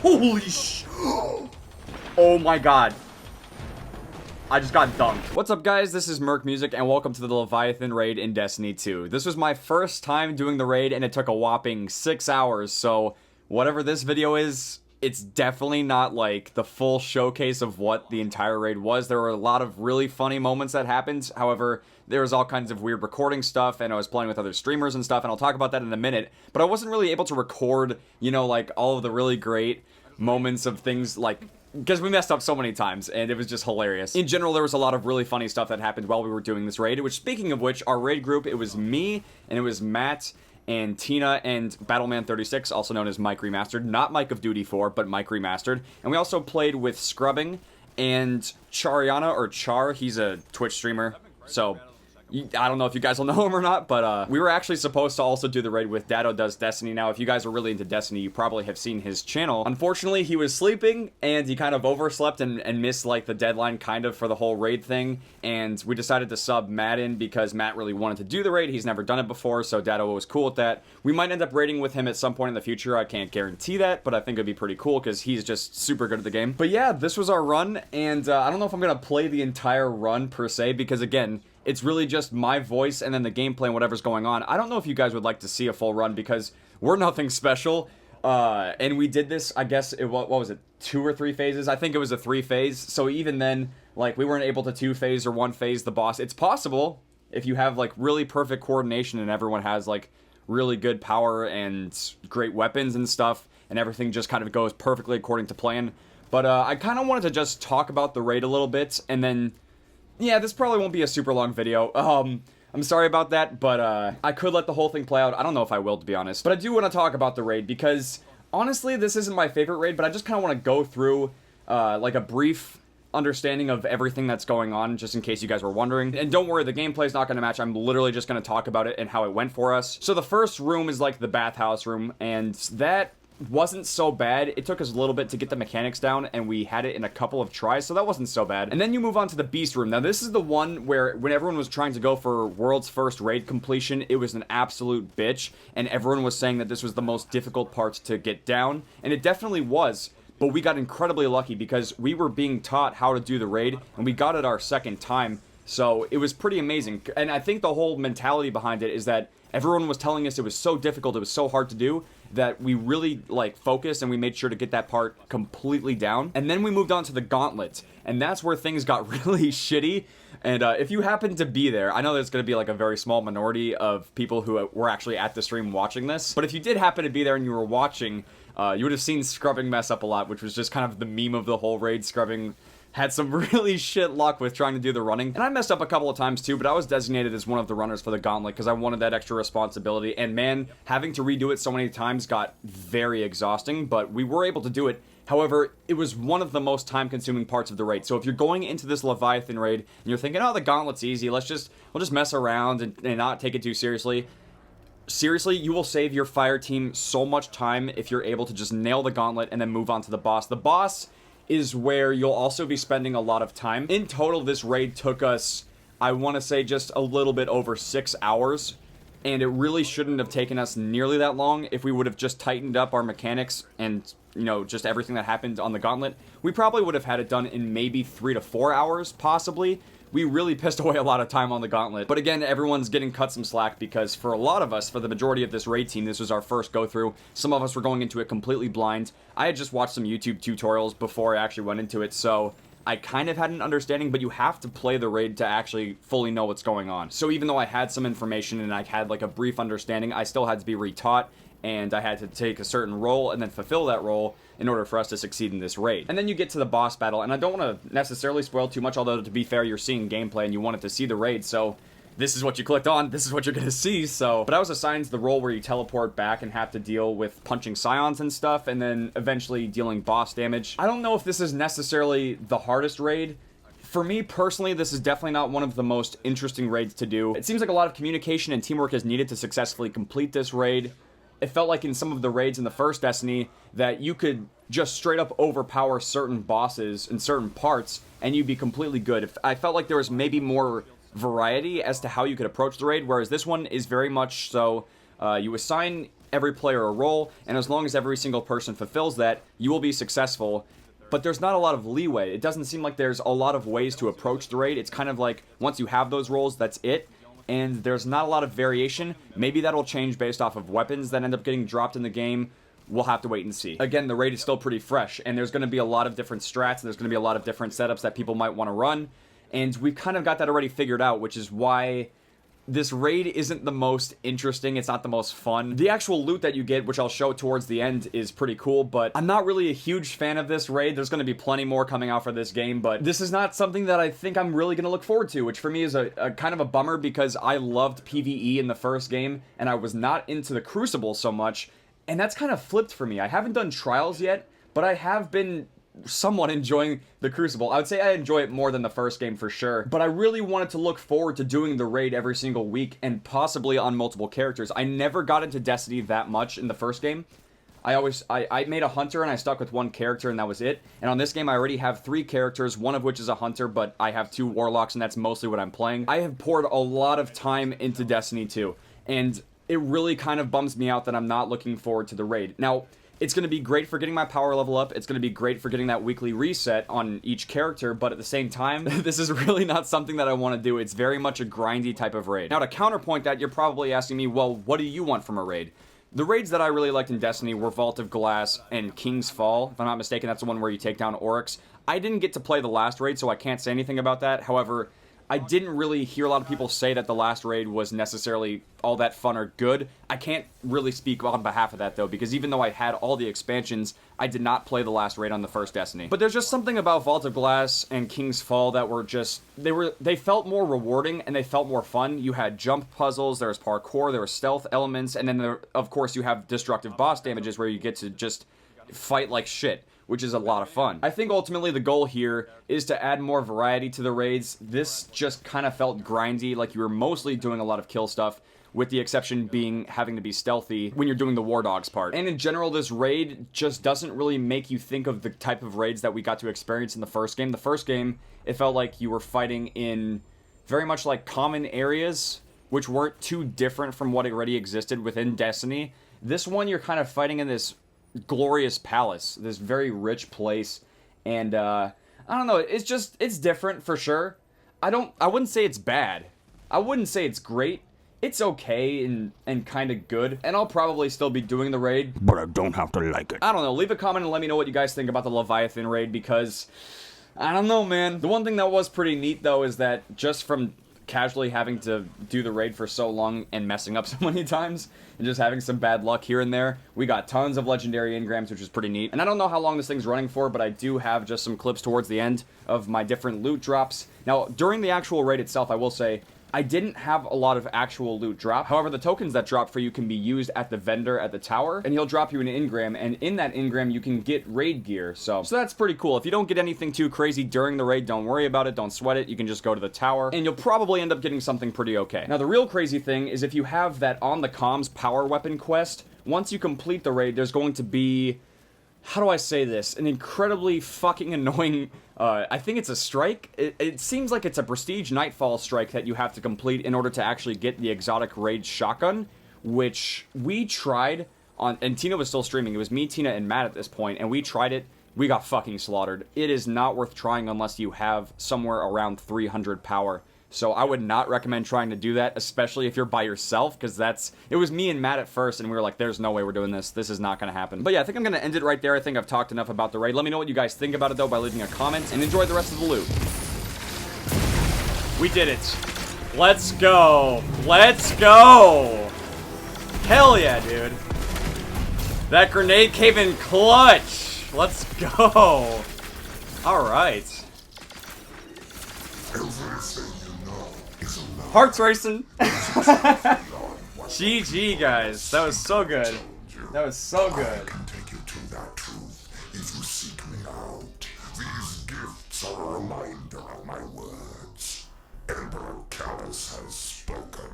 Holy oh my god. I just got dunked. What's up, guys? This is Merc Music, and welcome to the Leviathan Raid in Destiny 2. This was my first time doing the raid, and it took a whopping 6 hours, so whatever this video is, it's definitely not like the full showcase of what the entire raid was. There were a lot of really funny moments that happened. However, there was all kinds of weird recording stuff, and I was playing with other streamers and stuff, and I'll talk about that in a minute. But I wasn't really able to record, you know, like all of the really great moments of things, like, because we messed up so many times, and it was just hilarious. In general, there was a lot of really funny stuff that happened while we were doing this raid, which, speaking of which, our raid group, it was me, and it was Matt, and Tina, and Battleman36, also known as Mike Remastered. Not Mike of Duty 4, but Mike Remastered. And we also played with Scrubbing, and Chariana, or Char, he's a Twitch streamer, so I don't know if you guys will know him or not, but we were actually supposed to also do the raid with Dado Does Destiny. Now, if you guys are really into Destiny, you probably have seen his channel. Unfortunately, he was sleeping, and he kind of overslept and missed, like, the deadline, kind of, for the whole raid thing, and we decided to sub Matt in because Matt really wanted to do the raid. He's never done it before, so Dado was cool with that. We might end up raiding with him at some point in the future. I can't guarantee that, but I think it'd be pretty cool because he's just super good at the game. But yeah, this was our run, and I don't know if I'm gonna play the entire run, per se, because, again, it's really just my voice and then the gameplay and whatever's going on. I don't know if you guys would like to see a full run because we're nothing special. And we did this, I guess, what was it, 2 or 3 phases? I think it was a 3-phase. So even then, like, we weren't able to 2-phase or 1-phase the boss. It's possible if you have, like, really perfect coordination and everyone has, like, really good power and great weapons and stuff, and everything just kind of goes perfectly according to plan. But I kind of wanted to just talk about the raid a little bit, and then yeah, this probably won't be a super long video. I'm sorry about that, but I could let the whole thing play out. I don't know if I will, to be honest. But I do want to talk about the raid because, honestly, this isn't my favorite raid, but I just kind of want to go through, like, a brief understanding of everything that's going on, just in case you guys were wondering. And don't worry, the gameplay's not going to match. I'm literally just going to talk about it and how it went for us. So the first room is, like, the bathhouse room, and that wasn't so bad. It took us a little bit to get the mechanics down, and we had it in a couple of tries, so that wasn't so bad. And then you move on to the beast room. Now, this is the one where when everyone was trying to go for world's first raid completion, it was an absolute bitch, and everyone was saying that this was the most difficult part to get down, and it definitely was. But we got incredibly lucky because we were being taught how to do the raid, and we got it our second time, so it was pretty amazing. And I think the whole mentality behind it is that everyone was telling us it was so difficult, it was so hard to do, that we really, like, focused and we made sure to get that part completely down. And then we moved on to the gauntlet, and that's where things got really shitty. And if you happen to be there, I know there's going to be, like, a very small minority of people who were actually at the stream watching this, but if you did happen to be there and you were watching, you would have seen Scrubbing mess up a lot, which was just kind of the meme of the whole raid. Scrubbing had some really shit luck with trying to do the running. And I messed up a couple of times too, but I was designated as one of the runners for the gauntlet because I wanted that extra responsibility. And man, having to redo it so many times got very exhausting, but we were able to do it. However, it was one of the most time-consuming parts of the raid. So if you're going into this Leviathan raid and you're thinking, oh, the gauntlet's easy, we'll just mess around and not take it too seriously. Seriously, you will save your fire team so much time if you're able to just nail the gauntlet and then move on to the boss. The boss is where you'll also be spending a lot of time. In total, this raid took us, I want to say, just a little bit over 6 hours, and it really shouldn't have taken us nearly that long if we would have just tightened up our mechanics and, you know, just everything that happened on the gauntlet. We probably would have had it done in maybe 3 to 4 hours, possibly. We really pissed away a lot of time on the gauntlet. But again, everyone's getting cut some slack because for a lot of us, for the majority of this raid team, this was our first go-through. Some of us were going into it completely blind. I had just watched some YouTube tutorials before I actually went into it, so I kind of had an understanding, but you have to play the raid to actually fully know what's going on. So even though I had some information and I had, like, a brief understanding, I still had to be retaught, and I had to take a certain role and then fulfill that role in order for us to succeed in this raid. And then you get to the boss battle, and I don't want to necessarily spoil too much, although to be fair, you're seeing gameplay and you wanted to see the raid, so this is what you clicked on, this is what you're gonna see, so. But I was assigned the role where you teleport back and have to deal with punching scions and stuff, and then eventually dealing boss damage. I don't know if this is necessarily the hardest raid. For me, personally, this is definitely not one of the most interesting raids to do. It seems like a lot of communication and teamwork is needed to successfully complete this raid. It felt like in some of the raids in the first Destiny that you could just straight up overpower certain bosses in certain parts and you'd be completely good. I felt like there was maybe more variety as to how you could approach the raid, whereas this one is very much so, you assign every player a role, and as long as every single person fulfills that, you will be successful. But there's not a lot of leeway. It doesn't seem like there's a lot of ways to approach the raid. It's kind of like, once you have those roles, that's it. And there's not a lot of variation. Maybe that'll change based off of weapons that end up getting dropped in the game. We'll have to wait and see. Again, the raid is still pretty fresh, and there's going to be a lot of different strats, and there's going to be a lot of different setups that people might want to run. And we've kind of got that already figured out, which is why this raid isn't the most interesting, it's not the most fun. The actual loot that you get, which I'll show towards the end, is pretty cool, but I'm not really a huge fan of this raid. There's going to be plenty more coming out for this game, but this is not something that I think I'm really going to look forward to, which for me is a kind of a bummer because I loved PvE in the first game, and I was not into the Crucible so much, and that's kind of flipped for me. I haven't done Trials yet, but I have been somewhat enjoying the Crucible. I would say I enjoy it more than the first game for sure, but I really wanted to look forward to doing the raid every single week and possibly on multiple characters. I never got into Destiny that much in the first game. I made a hunter and I stuck with one character and that was it. And on this game I already have 3 characters, one of which is a hunter, but I have 2 warlocks and that's mostly what I'm playing. I have poured a lot of time into Destiny 2, and it really kind of bums me out that I'm not looking forward to the raid. Now, it's going to be great for getting my power level up, it's going to be great for getting that weekly reset on each character, but at the same time, this is really not something that I want to do. It's very much a grindy type of raid. Now, to counterpoint that, you're probably asking me, well, what do you want from a raid? The raids that I really liked in Destiny were Vault of Glass and King's Fall. If I'm not mistaken, that's the one where you take down Oryx. I didn't get to play the last raid, so I can't say anything about that. However, I didn't really hear a lot of people say that the last raid was necessarily all that fun or good. I can't really speak on behalf of that, though, because even though I had all the expansions, I did not play the last raid on the first Destiny. But there's just something about Vault of Glass and King's Fall that were just, they felt more rewarding and they felt more fun. You had jump puzzles, there was parkour, there were stealth elements, and then there, of course, you have destructive boss damages where you get to just fight like shit, which is a lot of fun. I think ultimately the goal here is to add more variety to the raids. This just kind of felt grindy, like you were mostly doing a lot of kill stuff, with the exception being having to be stealthy when you're doing the War Dogs part. And in general, this raid just doesn't really make you think of the type of raids that we got to experience in the first game. The first game, it felt like you were fighting in very much like common areas, which weren't too different from what already existed within Destiny. This one, you're kind of fighting in this glorious palace, this very rich place, and I don't know, it's different for sure. I wouldn't say it's bad, I wouldn't say it's great, it's okay and kind of good, and I'll probably still be doing the raid, but I don't have to like it. I don't know, leave a comment and let me know what you guys think about the Leviathan raid, because I don't know, man. The one thing that was pretty neat though is that just from casually having to do the raid for so long and messing up so many times and just having some bad luck here and there, we got tons of legendary engrams, which is pretty neat. And I don't know how long this thing's running for, but I do have just some clips towards the end of my different loot drops. Now, during the actual raid itself, I will say, I didn't have a lot of actual loot drop. However, the tokens that drop for you can be used at the vendor at the tower, and he'll drop you an engram, and in that engram, you can get raid gear. So that's pretty cool. If you don't get anything too crazy during the raid, don't worry about it, don't sweat it. You can just go to the tower, and you'll probably end up getting something pretty okay. Now, the real crazy thing is if you have that on the comms power weapon quest, once you complete the raid, there's going to be, how do I say this, an incredibly fucking annoying, I think it's a strike. It seems like it's a prestige nightfall strike that you have to complete in order to actually get the exotic raid shotgun, which we tried on, and Tina was still streaming. It was me, Tina, and Matt at this point, and we tried it. We got fucking slaughtered. It is not worth trying unless you have somewhere around 300 power. So I would not recommend trying to do that, especially if you're by yourself, because it was me and Matt at first, and we were like, there's no way we're doing this. This is not going to happen. But yeah, I think I'm going to end it right there. I think I've talked enough about the raid. Let me know what you guys think about it, though, by leaving a comment, and enjoy the rest of the loot. We did it. Let's go. Let's go. Hell yeah, dude. That grenade came in clutch. Let's go. All right. Hearts racing. GG, guys. That was so good. That was so good. I can take you to that truth if you seek me out. These gifts are a reminder of my words. Emperor Callus has spoken.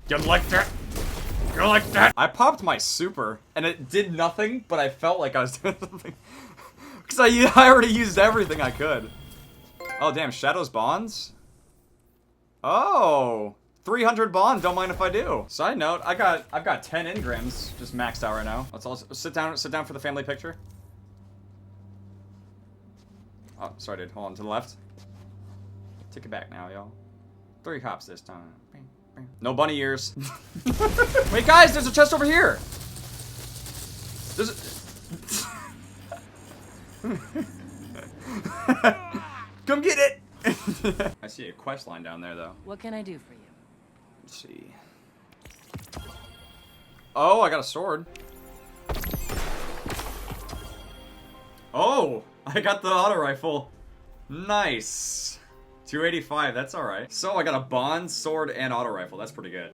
You like that? You like that? I popped my super, and it did nothing, but I felt like I was doing something. Because I already used everything I could. Oh, damn. Shadow's Bonds? Oh. 300 bond, don't mind if I do. Side note, I've got 10 engrams just maxed out right now. Let's also sit down for the family picture. Oh, sorry, dude. Hold on, to the left. Take it back now, y'all. 3 hops this time. No bunny ears. Wait, guys, there's a chest over here. There's a... Come get it. I see a quest line down there, though. What can I do for you? Let's see. Oh, I got a sword. Oh, I got the auto rifle. Nice. 285, that's alright. So I got a bond, sword, and auto rifle. That's pretty good.